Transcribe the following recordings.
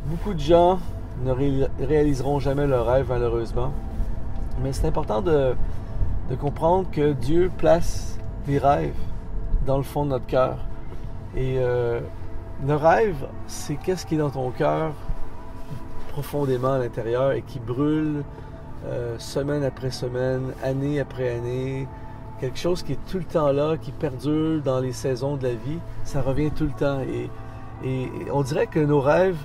Beaucoup de gens ne réaliseront jamais leur rêve, malheureusement. Mais c'est important de comprendre que Dieu place des rêves dans le fond de notre cœur. Et le rêve, c'est qu'est-ce qui est dans ton cœur profondément à l'intérieur et qui brûle semaine après semaine, année après année. Quelque chose qui est tout le temps là, qui perdure dans les saisons de la vie. Ça revient tout le temps. Et on dirait que nos rêves,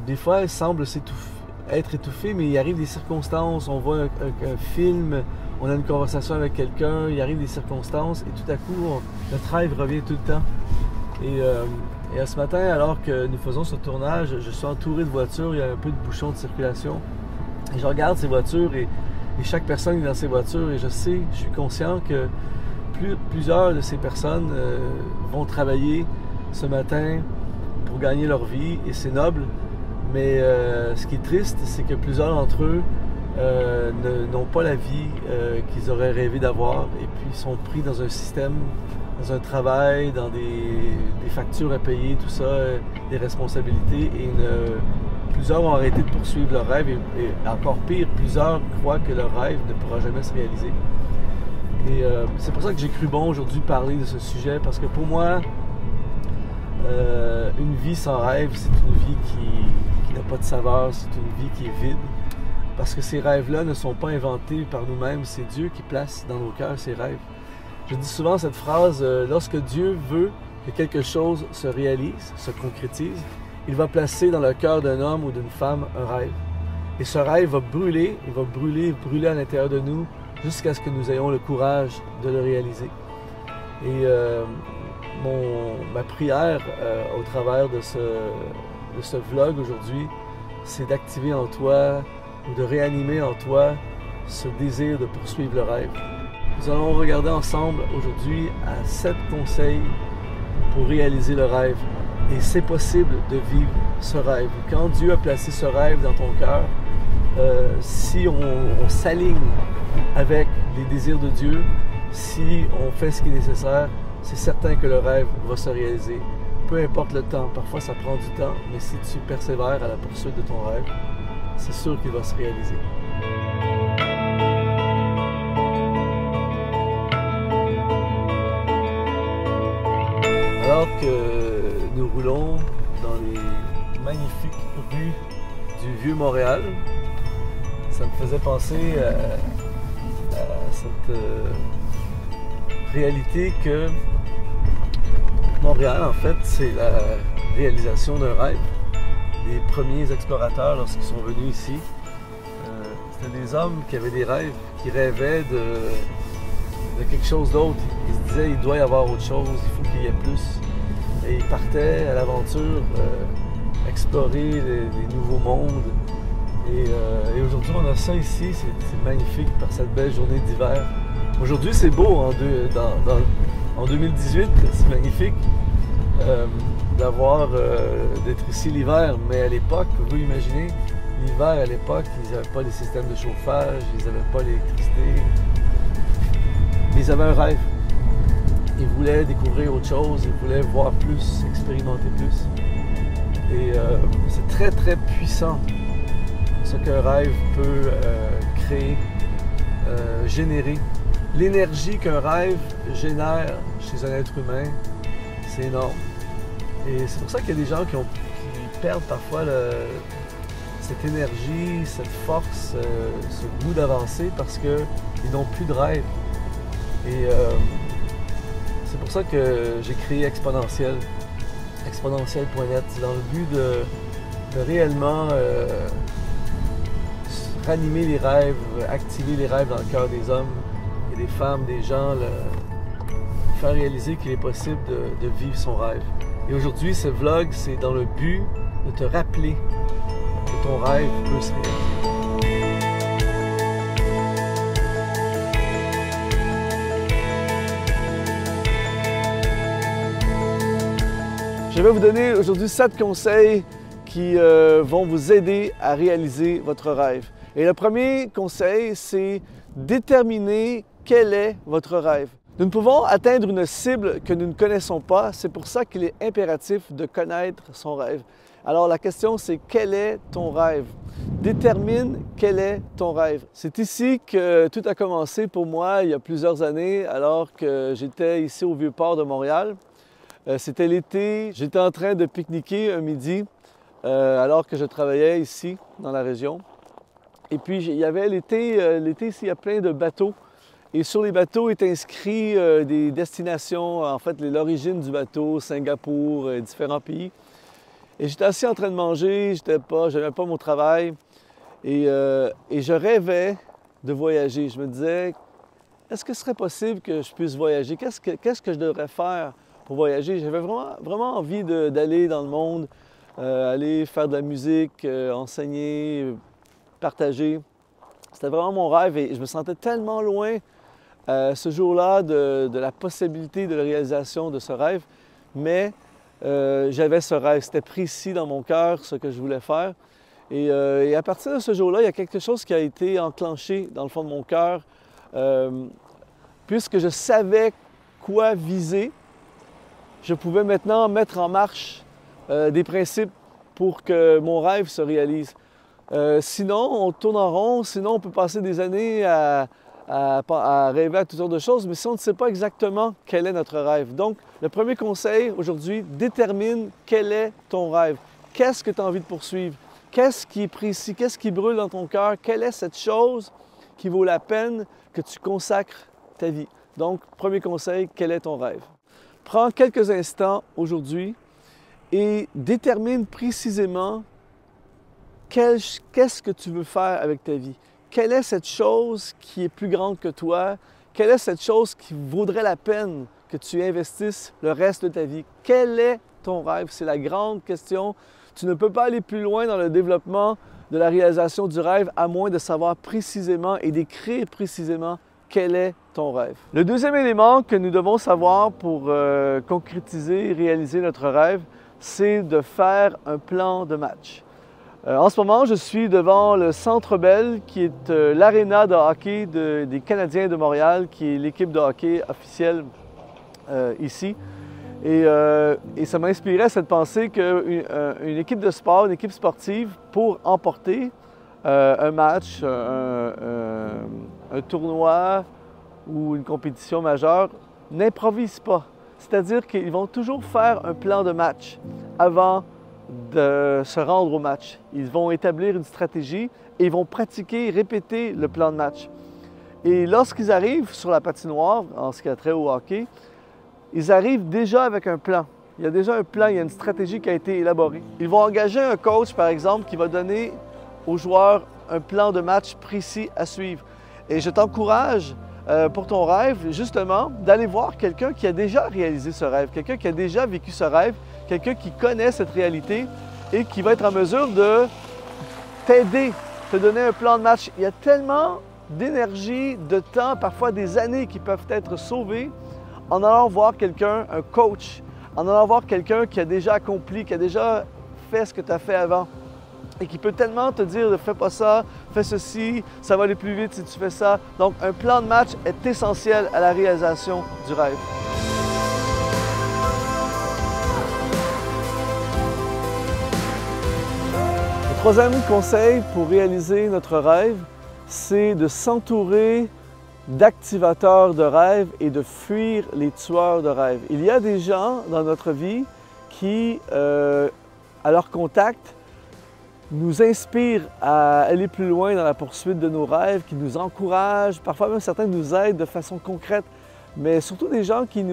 des fois, elles semblent être étouffés, mais il arrive des circonstances, on voit un film, on a une conversation avec quelqu'un, il arrive des circonstances, et tout à coup, notre rêve revient tout le temps. Et à ce matin, alors que nous faisons ce tournage, je suis entouré de voitures, il y a un peu de bouchons de circulation, et je regarde ces voitures, et chaque personne est dans ces voitures, et je suis conscient que plusieurs de ces personnes vont travailler ce matin pour gagner leur vie, et c'est noble. Mais ce qui est triste, c'est que plusieurs d'entre eux n'ont pas la vie qu'ils auraient rêvé d'avoir et puis sont pris dans un système, dans un travail, dans des factures à payer, tout ça, des responsabilités. Et plusieurs ont arrêté de poursuivre leur rêve et encore pire, plusieurs croient que leur rêve ne pourra jamais se réaliser. Et c'est pour ça que j'ai cru bon aujourd'hui parler de ce sujet, parce que pour moi, une vie sans rêve, c'est une vie qui n'a pas de saveur, c'est une vie qui est vide. Parce que ces rêves-là ne sont pas inventés par nous-mêmes, c'est Dieu qui place dans nos cœurs ces rêves. Je dis souvent cette phrase, lorsque Dieu veut que quelque chose se réalise, se concrétise, il va placer dans le cœur d'un homme ou d'une femme un rêve. Et ce rêve va brûler, il va brûler à l'intérieur de nous jusqu'à ce que nous ayons le courage de le réaliser. Et ma prière au travers de ce vlog aujourd'hui, c'est d'activer en toi ou de réanimer en toi ce désir de poursuivre le rêve. Nous allons regarder ensemble aujourd'hui à 7 conseils pour réaliser le rêve. Et c'est possible de vivre ce rêve. Quand Dieu a placé ce rêve dans ton cœur, si on s'aligne avec les désirs de Dieu, si on fait ce qui est nécessaire, c'est certain que le rêve va se réaliser. Peu importe le temps, parfois ça prend du temps, mais si tu persévères à la poursuite de ton rêve, c'est sûr qu'il va se réaliser. Alors que nous roulons dans les magnifiques rues du Vieux-Montréal, ça me faisait penser à cette réalité que Montréal, en fait, c'est la réalisation d'un rêve. Les premiers explorateurs, lorsqu'ils sont venus ici, c'était des hommes qui avaient des rêves, qui rêvaient de quelque chose d'autre. Ils se disaient, il doit y avoir autre chose, il faut qu'il y ait plus. Et ils partaient à l'aventure, explorer les nouveaux mondes. Et aujourd'hui, on a ça ici, c'est magnifique par cette belle journée d'hiver. Aujourd'hui, c'est beau, en 2018, c'est magnifique d'être ici l'hiver, mais à l'époque, vous imaginez, l'hiver à l'époque, ils n'avaient pas les systèmes de chauffage, ils n'avaient pas l'électricité, mais ils avaient un rêve. Ils voulaient découvrir autre chose, ils voulaient voir plus, expérimenter plus. Et c'est très très puissant ce qu'un rêve peut créer, générer. L'énergie qu'un rêve génère chez un être humain, c'est énorme. Et c'est pour ça qu'il y a des gens qui perdent parfois cette énergie, cette force, ce goût d'avancer parce qu'ils n'ont plus de rêve. Et c'est pour ça que j'ai créé Exponentiel, exponentiel.net. C'est dans le but de réellement ranimer les rêves, activer les rêves dans le cœur des hommes et des femmes, des gens, faire réaliser qu'il est possible de vivre son rêve. Et aujourd'hui, ce vlog, c'est dans le but de te rappeler que ton rêve peut se réaliser. Je vais vous donner aujourd'hui 7 conseils qui vont vous aider à réaliser votre rêve. Et le premier conseil, c'est déterminer quel est votre rêve. Nous ne pouvons atteindre une cible que nous ne connaissons pas. C'est pour ça qu'il est impératif de connaître son rêve. Alors la question, c'est quel est ton rêve? Détermine quel est ton rêve. C'est ici que tout a commencé pour moi il y a plusieurs années, alors que j'étais ici au Vieux-Port de Montréal. C'était l'été, j'étais en train de pique-niquer un midi, alors que je travaillais ici, dans la région. Et puis il y avait l'été ici, il y a plein de bateaux. Et sur les bateaux est inscrit des destinations, en fait l'origine du bateau, Singapour, différents pays. Et j'étais assis en train de manger, je n'avais pas mon travail et je rêvais de voyager. Je me disais, est-ce que ce serait possible que je puisse voyager? Qu'est-ce que je devrais faire pour voyager? J'avais vraiment envie d'aller dans le monde, aller faire de la musique, enseigner, partager. C'était vraiment mon rêve et je me sentais tellement loin ce jour-là de la possibilité de la réalisation de ce rêve, mais j'avais ce rêve, c'était précis dans mon cœur ce que je voulais faire. Et à partir de ce jour-là, il y a quelque chose qui a été enclenché dans le fond de mon cœur. Puisque je savais quoi viser, je pouvais maintenant mettre en marche des principes pour que mon rêve se réalise. Sinon, on tourne en rond, sinon on peut passer des années à rêver à toutes sortes de choses, mais si on ne sait pas exactement quel est notre rêve. Donc, le premier conseil aujourd'hui, détermine quel est ton rêve. Qu'est-ce que tu as envie de poursuivre? Qu'est-ce qui est précis? Qu'est-ce qui brûle dans ton cœur? Quelle est cette chose qui vaut la peine que tu consacres ta vie? Donc, premier conseil, quel est ton rêve? Prends quelques instants aujourd'hui et détermine précisément qu'est-ce que tu veux faire avec ta vie. Quelle est cette chose qui est plus grande que toi? Quelle est cette chose qui vaudrait la peine que tu investisses le reste de ta vie? Quel est ton rêve? C'est la grande question. Tu ne peux pas aller plus loin dans le développement de la réalisation du rêve à moins de savoir précisément et d'écrire précisément quel est ton rêve. Le deuxième élément que nous devons savoir pour concrétiser et réaliser notre rêve, c'est de faire un plan de match. En ce moment, je suis devant le Centre Bell, qui est l'aréna de hockey des Canadiens de Montréal, qui est l'équipe de hockey officielle ici. Et ça m'a inspiré cette pensée qu'une équipe de sport, une équipe sportive, pour emporter un match, un tournoi ou une compétition majeure, n'improvise pas. C'est-à-dire qu'ils vont toujours faire un plan de match avant de se rendre au match. Ils vont établir une stratégie et ils vont pratiquer, répéter le plan de match. Et lorsqu'ils arrivent sur la patinoire, en ce qui a trait au hockey, ils arrivent déjà avec un plan. Il y a déjà un plan, il y a une stratégie qui a été élaborée. Ils vont engager un coach, par exemple, qui va donner aux joueurs un plan de match précis à suivre. Et je t'encourage pour ton rêve, justement, d'aller voir quelqu'un qui a déjà réalisé ce rêve, quelqu'un qui a déjà vécu ce rêve, quelqu'un qui connaît cette réalité et qui va être en mesure de t'aider, te donner un plan de match. Il y a tellement d'énergie, de temps, parfois des années qui peuvent être sauvées en allant voir quelqu'un, un coach, en allant voir quelqu'un qui a déjà accompli, qui a déjà fait ce que tu as fait avant et qui peut tellement te dire « fais pas ça, fais ceci, ça va aller plus vite si tu fais ça ». Donc, un plan de match est essentiel à la réalisation du rêve. Le troisième conseil pour réaliser notre rêve, c'est de s'entourer d'activateurs de rêve et de fuir les tueurs de rêve. Il y a des gens dans notre vie qui, à leur contact, nous inspirent à aller plus loin dans la poursuite de nos rêves, qui nous encouragent, parfois même certains nous aident de façon concrète, mais surtout des gens qui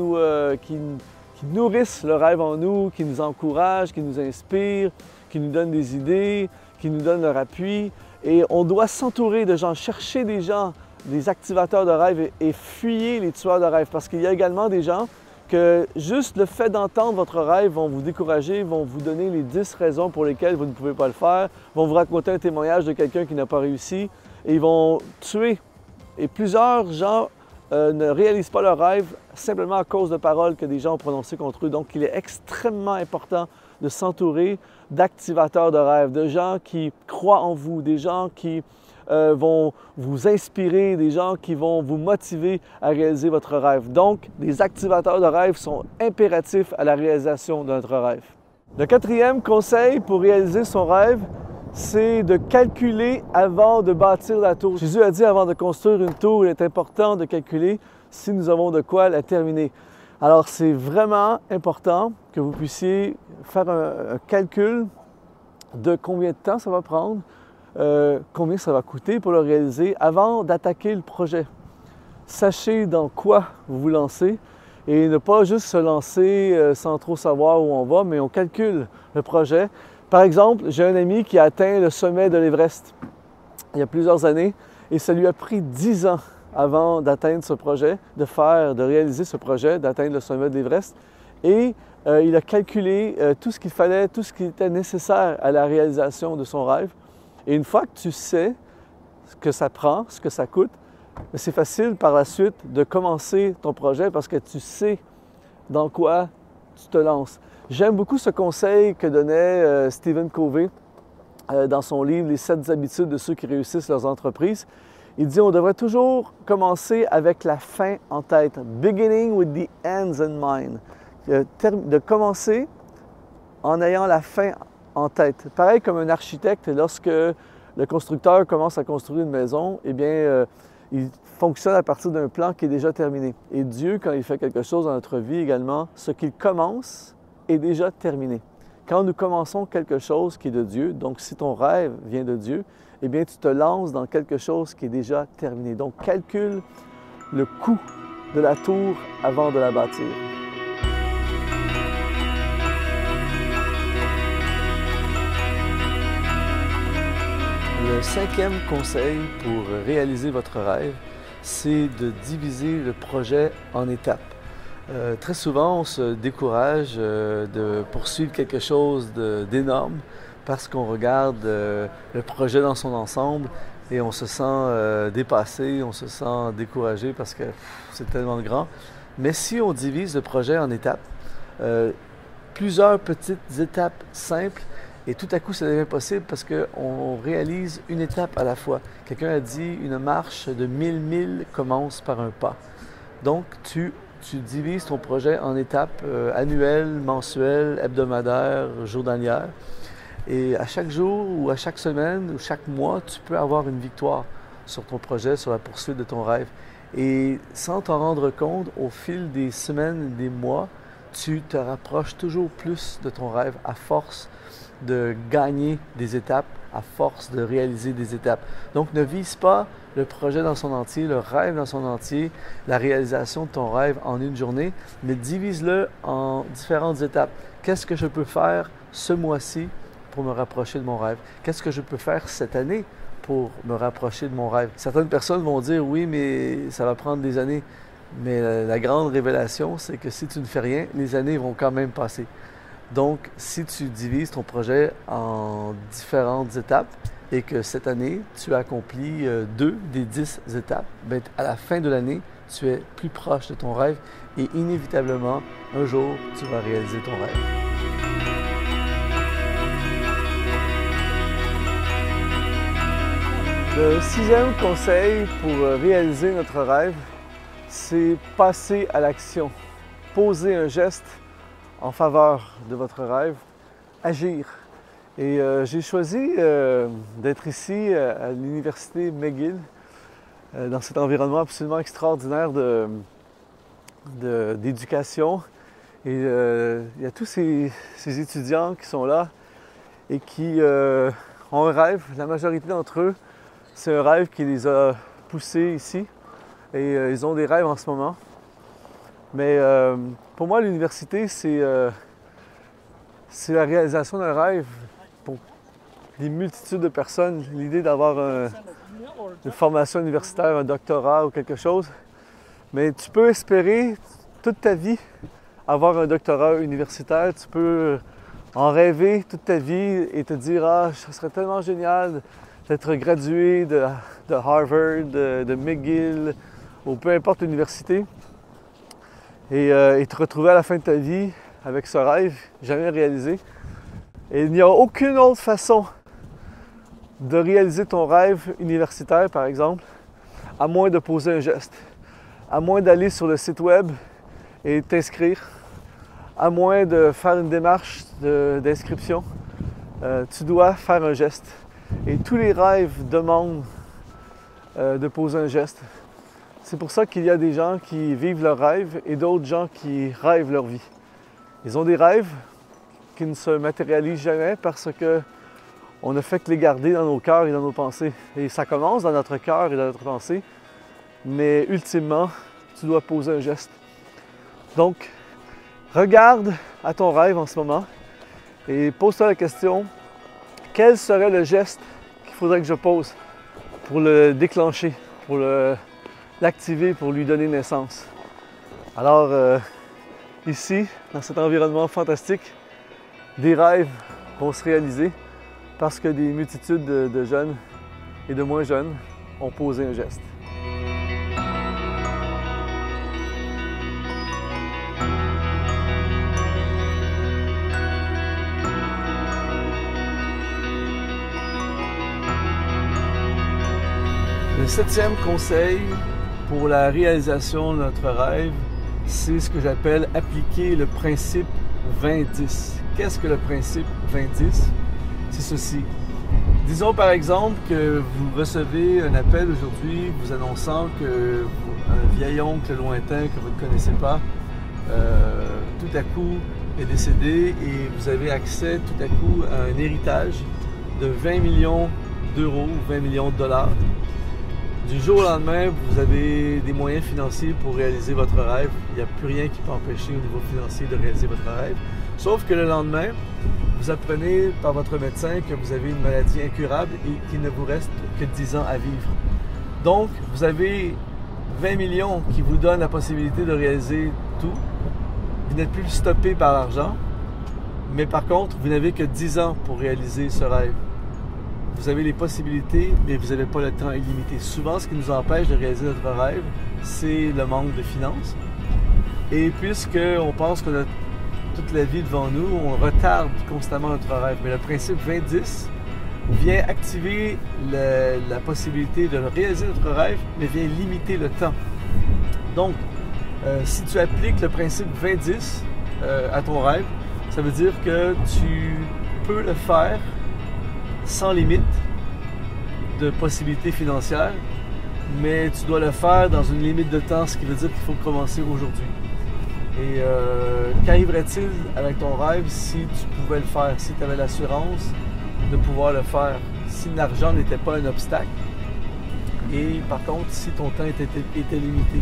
nourrissent le rêve en nous, qui nous encouragent, qui nous inspirent, qui nous donnent des idées, qui nous donnent leur appui. Et on doit s'entourer de gens, chercher des gens, des activateurs de rêve et fuyer les tueurs de rêve. Parce qu'il y a également des gens que juste le fait d'entendre votre rêve vont vous décourager, vont vous donner les 10 raisons pour lesquelles vous ne pouvez pas le faire, vont vous raconter un témoignage de quelqu'un qui n'a pas réussi et ils vont tuer. Et plusieurs gens ne réalisent pas leur rêve simplement à cause de paroles que des gens ont prononcées contre eux. Donc, il est extrêmement important de s'entourer d'activateurs de rêve, de gens qui croient en vous, des gens qui vont vous inspirer, des gens qui vont vous motiver à réaliser votre rêve. Donc, des activateurs de rêve sont impératifs à la réalisation de notre rêve. Le quatrième conseil pour réaliser son rêve, c'est de calculer avant de bâtir la tour. Jésus a dit avant de construire une tour, il est important de calculer si nous avons de quoi la terminer. Alors, c'est vraiment important que vous puissiez faire un calcul de combien de temps ça va prendre, combien ça va coûter pour le réaliser avant d'attaquer le projet. Sachez dans quoi vous vous lancez et ne pas juste se lancer sans trop savoir où on va, mais on calcule le projet. Par exemple, j'ai un ami qui a atteint le sommet de l'Everest il y a plusieurs années et ça lui a pris 10 ans avant d'atteindre ce projet, de réaliser ce projet, d'atteindre le sommet de l'Everest. Et il a calculé tout ce qu'il fallait, tout ce qui était nécessaire à la réalisation de son rêve. Et une fois que tu sais ce que ça prend, ce que ça coûte, c'est facile par la suite de commencer ton projet parce que tu sais dans quoi tu te lances. J'aime beaucoup ce conseil que donnait Stephen Covey dans son livre « Les 7 habitudes de ceux qui réussissent leurs entreprises ». Il dit on devrait toujours commencer avec la fin en tête. « Beginning with the ends in mind ». De commencer en ayant la fin en tête. Pareil comme un architecte, lorsque le constructeur commence à construire une maison, eh bien, il fonctionne à partir d'un plan qui est déjà terminé. Et Dieu, quand il fait quelque chose dans notre vie également, ce qu'il commence est déjà terminé. Quand nous commençons quelque chose qui est de Dieu, donc si ton rêve vient de Dieu, eh bien, tu te lances dans quelque chose qui est déjà terminé. Donc, calcule le coût de la tour avant de la bâtir. Le cinquième conseil pour réaliser votre rêve, c'est de diviser le projet en étapes. Très souvent, on se décourage de poursuivre quelque chose d'énorme parce qu'on regarde le projet dans son ensemble et on se sent dépassé, on se sent découragé parce que c'est tellement grand. Mais si on divise le projet en étapes, plusieurs petites étapes simples, et tout à coup, ça devient possible parce qu'on réalise une étape à la fois. Quelqu'un a dit, une marche de 1000 milles commence par un pas. Donc, tu divises ton projet en étapes annuelles, mensuelles, hebdomadaires, journalières. Et à chaque jour ou à chaque semaine ou chaque mois, tu peux avoir une victoire sur ton projet, sur la poursuite de ton rêve. Et sans t'en rendre compte, au fil des semaines, des mois, tu te rapproches toujours plus de ton rêve à force de gagner des étapes, à force de réaliser des étapes. Donc, ne vise pas le projet dans son entier, le rêve dans son entier, la réalisation de ton rêve en une journée, mais divise-le en différentes étapes. Qu'est-ce que je peux faire ce mois-ci pour me rapprocher de mon rêve? Qu'est-ce que je peux faire cette année pour me rapprocher de mon rêve? Certaines personnes vont dire, oui, mais ça va prendre des années. Mais la grande révélation, c'est que si tu ne fais rien, les années vont quand même passer. Donc, si tu divises ton projet en différentes étapes et que cette année, tu accomplis 2 des 10 étapes, bien, à la fin de l'année, tu es plus proche de ton rêve et inévitablement, un jour, tu vas réaliser ton rêve. Le 6e conseil pour réaliser notre rêve, c'est passer à l'action. Poser un geste en faveur de votre rêve, agir. Et j'ai choisi d'être ici à l'université McGill, dans cet environnement absolument extraordinaire d'éducation. Et il y a tous ces étudiants qui sont là et qui ont un rêve. La majorité d'entre eux, c'est un rêve qui les a poussés ici. Et ils ont des rêves en ce moment. Mais pour moi, l'université, c'est la réalisation d'un rêve pour des multitudes de personnes. L'idée d'avoir une formation universitaire, un doctorat ou quelque chose. Mais tu peux espérer toute ta vie avoir un doctorat universitaire. Tu peux en rêver toute ta vie et te dire « Ah, ça serait tellement génial d'être gradué de Harvard, de McGill, ou peu importe l'université. » Et te retrouver à la fin de ta vie avec ce rêve jamais réalisé. Et il n'y a aucune autre façon de réaliser ton rêve universitaire, par exemple, à moins de poser un geste, à moins d'aller sur le site web et t'inscrire, à moins de faire une démarche d'inscription. Tu dois faire un geste. Et tous les rêves demandent de poser un geste. C'est pour ça qu'il y a des gens qui vivent leurs rêves et d'autres gens qui rêvent leur vie. Ils ont des rêves qui ne se matérialisent jamais parce qu'on ne fait que les garder dans nos cœurs et dans nos pensées. Et ça commence dans notre cœur et dans notre pensée, mais ultimement, tu dois poser un geste. Donc, regarde à ton rêve en ce moment et pose-toi la question, quel serait le geste qu'il faudrait que je pose pour le déclencher, pour l'activer, pour lui donner naissance? Alors, ici, dans cet environnement fantastique, des rêves vont se réaliser parce que des multitudes de jeunes et de moins jeunes ont posé un geste. Le 7e conseil pour la réalisation de notre rêve, c'est ce que j'appelle appliquer le principe 20-10. Qu'est-ce que le principe 20-10? C'est ceci. Disons par exemple que vous recevez un appel aujourd'hui vous annonçant que un vieil oncle lointain que vous ne connaissez pas, tout à coup est décédé et vous avez accès tout à coup à un héritage de 20 millions d'euros ou 20 millions de dollars. Du jour au lendemain, vous avez des moyens financiers pour réaliser votre rêve. Il n'y a plus rien qui peut empêcher au niveau financier de réaliser votre rêve. Sauf que le lendemain, vous apprenez par votre médecin que vous avez une maladie incurable et qu'il ne vous reste que 10 ans à vivre. Donc, vous avez 20 millions qui vous donnent la possibilité de réaliser tout. Vous n'êtes plus stoppé par l'argent, mais par contre, vous n'avez que 10 ans pour réaliser ce rêve. Vous avez les possibilités, mais vous n'avez pas le temps illimité. Souvent, ce qui nous empêche de réaliser notre rêve, c'est le manque de finances. Et puisqu'on pense qu'on a toute la vie devant nous, on retarde constamment notre rêve. Mais le principe 20-10 vient activer la possibilité de réaliser notre rêve, mais vient limiter le temps. Donc, si tu appliques le principe 20-10 à ton rêve, ça veut dire que tu peux le faire sans limite de possibilités financières, mais tu dois le faire dans une limite de temps, ce qui veut dire qu'il faut commencer aujourd'hui. Et qu'arriverait-il avec ton rêve si tu pouvais le faire, si tu avais l'assurance de pouvoir le faire, si l'argent n'était pas un obstacle et par contre si ton temps était limité.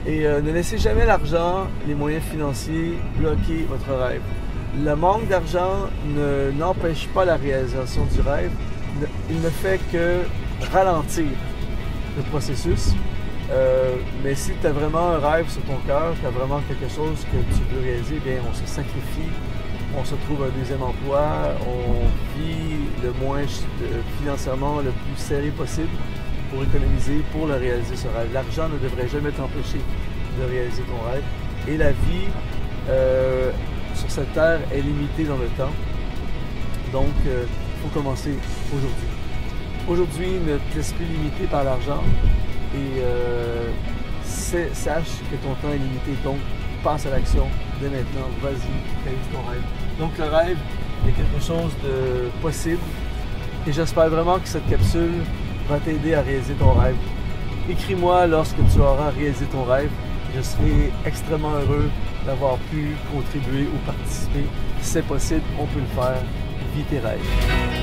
Et ne laissez jamais l'argent, les moyens financiers bloquer votre rêve. Le manque d'argent n'empêche pas la réalisation du rêve, il ne fait que ralentir le processus. Mais si tu as vraiment un rêve sur ton cœur, tu as vraiment quelque chose que tu veux réaliser, bien on se sacrifie, on se trouve un deuxième emploi, on vit le moins financièrement le plus serré possible pour économiser, pour le réaliser ce rêve. L'argent ne devrait jamais t'empêcher de réaliser ton rêve. Et la vie sur cette terre est limitée dans le temps. Donc, il faut commencer aujourd'hui. Aujourd'hui, ne te laisse plus limiter par l'argent et sache que ton temps est limité. Donc, passe à l'action dès maintenant. Vas-y, réalise ton rêve. Donc, le rêve est quelque chose de possible et j'espère vraiment que cette capsule va t'aider à réaliser ton rêve. Écris-moi lorsque tu auras réalisé ton rêve. Je serai extrêmement heureux d'avoir pu contribuer ou participer. Si c'est possible, on peut le faire. Vis tes rêves.